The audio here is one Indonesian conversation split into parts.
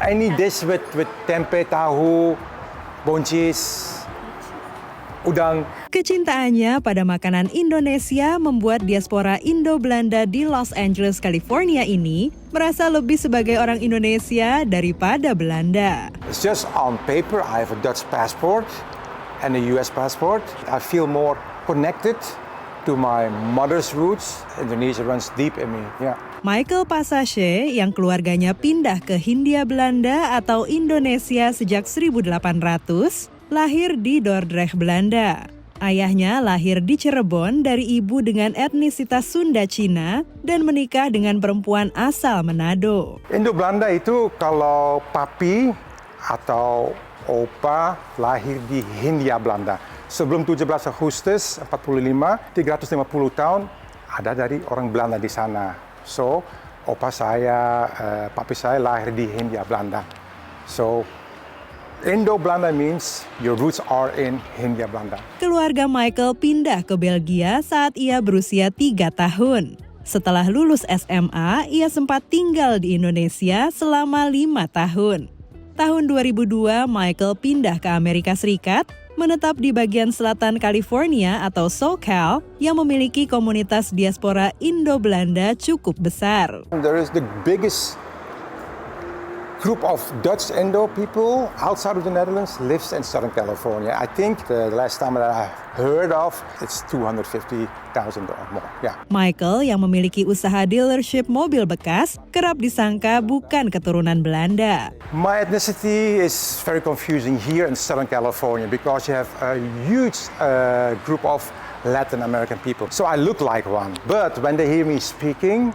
Any dish with tempe, tahu, buncis, udang. Kecintaannya pada makanan Indonesia membuat diaspora Indo-Belanda di Los Angeles, California ini merasa lebih sebagai orang Indonesia daripada Belanda. It's just on paper, I have a Dutch passport and a US passport. I feel more connected to my mother's roots. Indonesia runs deep in me, yeah. Michael Passache yang keluarganya pindah ke Hindia Belanda atau Indonesia sejak 1800, lahir di Dordrecht, Belanda. Ayahnya lahir di Cirebon dari ibu dengan etnisitas Sunda Cina dan menikah dengan perempuan asal Manado. Indo-Belanda itu kalau papi atau opa lahir di Hindia Belanda. Sebelum 17 Agustus 45, 350 tahun ada dari orang Belanda di sana. So, opa saya, papi saya lahir di Hindia Belanda. So, Indo-Belanda means your roots are in Hindia Belanda. Keluarga Michael pindah ke Belgia saat ia berusia 3 tahun. Setelah lulus SMA, ia sempat tinggal di Indonesia selama 5 tahun. Tahun 2002, Michael pindah ke Amerika Serikat, menetap di bagian selatan California atau SoCal yang memiliki komunitas diaspora Indo-Belanda cukup besar. There is the biggest group of Dutch Indo people outside of the Netherlands lives in Southern California. I think the last time that I heard of, it's 250,000 or more. Yeah. Michael yang memiliki usaha dealership mobil bekas kerap disangka bukan keturunan Belanda. My ethnicity is very confusing here in Southern California because you have a huge group of Latin American people. So I look like one, but when they hear me speaking,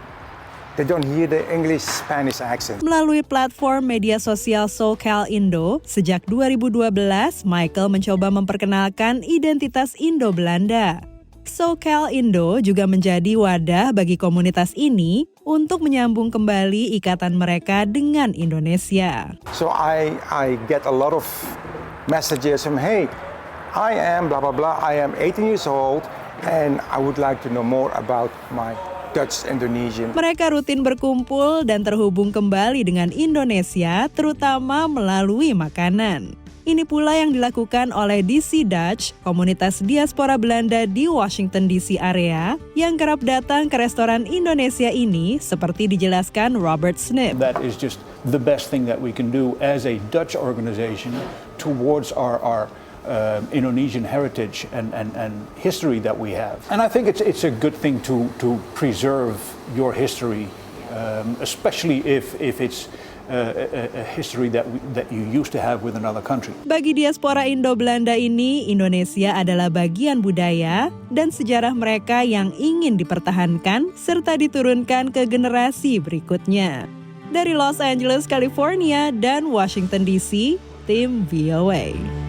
they don't hear the English-Spanish accent. Melalui platform media sosial SoCal Indo, sejak 2012, Michael mencoba memperkenalkan identitas Indo-Belanda. SoCal Indo juga menjadi wadah bagi komunitas ini untuk menyambung kembali ikatan mereka dengan Indonesia. So I get a lot of messages from, hey, I am blah, blah, blah, I am 18 years old, and I would like to know more about my Dutch Indonesian. Mereka rutin berkumpul dan terhubung kembali dengan Indonesia, terutama melalui makanan. Ini pula yang dilakukan oleh DC Dutch, komunitas diaspora Belanda di Washington DC area, yang kerap datang ke restoran Indonesia ini, seperti dijelaskan Robert Snip. That is just the best thing that we can do as a Dutch organization towards our Indonesian heritage and history that we have. And I think it's a good thing to preserve your history, especially if it's a history that you used to have with another country. Bagi diaspora Indo-Belanda ini, Indonesia adalah bagian budaya dan sejarah mereka yang ingin dipertahankan serta diturunkan ke generasi berikutnya. Dari Los Angeles, California dan Washington DC, tim VOA.